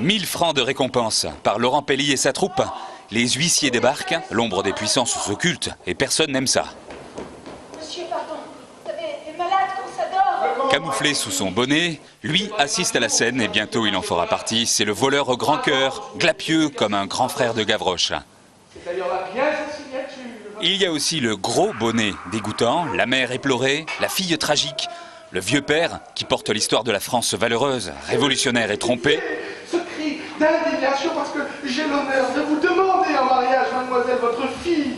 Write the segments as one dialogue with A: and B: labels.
A: 1000 francs de récompense par Laurent Pelly et sa troupe. Les huissiers débarquent, l'ombre des puissances s'occulte et personne n'aime ça.
B: Monsieur, pardon, vous avez des malades quand ça dort.
A: Camouflé sous son bonnet, lui assiste à la scène et bientôt il en fera partie. C'est le voleur au grand cœur, glapieux comme un grand frère de Gavroche. Il y a aussi le gros bonnet dégoûtant, la mère éplorée, la fille tragique, le vieux père qui porte l'histoire de la France valeureuse, révolutionnaire et trompée.
C: Ce cri d'indignation parce que j'ai l'honneur de vous demander en mariage, mademoiselle, votre fille.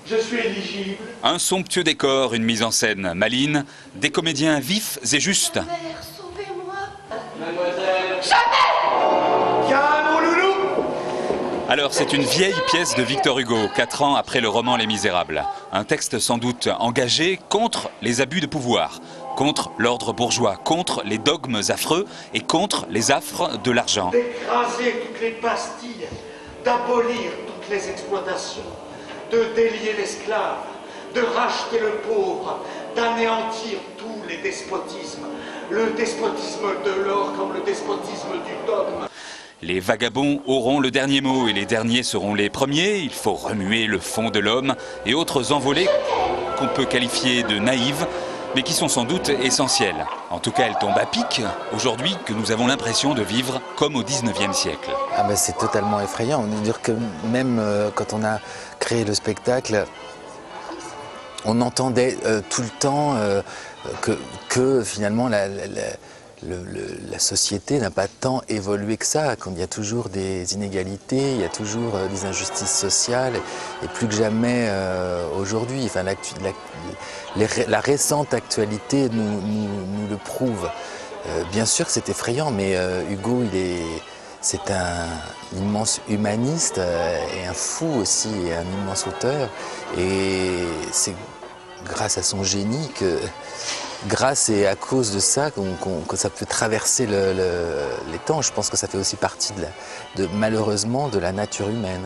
C: Je suis éligible.
A: Un somptueux décor, une mise en scène maligne, des comédiens vifs et justes.
B: Mère, sauvez-moi.
C: Mademoiselle. Jamais. Calme, mon loulou.
A: Alors c'est une vieille pièce de Victor Hugo, 4 ans après le roman Les Misérables. Un texte sans doute engagé contre les abus de pouvoir, contre l'ordre bourgeois, contre les dogmes affreux et contre les affres de l'argent.
C: D'écraser toutes les pastilles, d'abolir toutes les exploitations, de délier l'esclave, de racheter le pauvre, d'anéantir tous les despotismes. Le despotisme de l'or comme le despotisme du dogme.
A: Les vagabonds auront le dernier mot et les derniers seront les premiers. Il faut remuer le fond de l'homme et autres envolées qu'on peut qualifier de naïves, mais qui sont sans doute essentielles. En tout cas, elles tombent à pic aujourd'hui que nous avons l'impression de vivre comme au 19e siècle.
D: Ah ben c'est totalement effrayant. On veut dire que même quand on a créé le spectacle, on entendait tout le temps que finalement la société n'a pas tant évolué que ça, qu'il y a toujours des inégalités, il y a toujours des injustices sociales, et plus que jamais aujourd'hui. Enfin, la récente actualité nous le prouve. Bien sûr que c'est effrayant, mais Hugo, c'est un immense humaniste et un fou aussi, et un immense auteur. Et c'est grâce à son génie grâce et à cause de ça que ça peut traverser les temps. Je pense que ça fait aussi partie malheureusement de la nature humaine.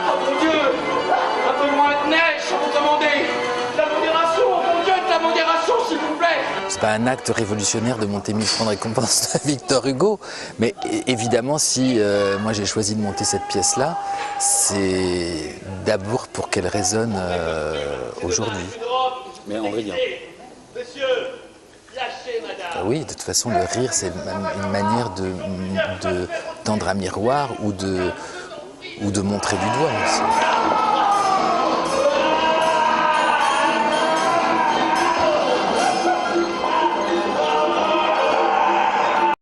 C: Oh mon Dieu, un peu moins de neige, vous demandez. De la modération, oh mon Dieu, de la modération, s'il vous plaît.
D: C'est pas un acte révolutionnaire de monter 1000 francs de récompense de Victor Hugo, mais évidemment, si moi j'ai choisi de monter cette pièce-là, c'est d'abord pour qu'elle résonne aujourd'hui.
E: Mais en riant.
D: Oui, de toute façon, le rire, c'est une manière de tendre un miroir ou de montrer du doigt aussi.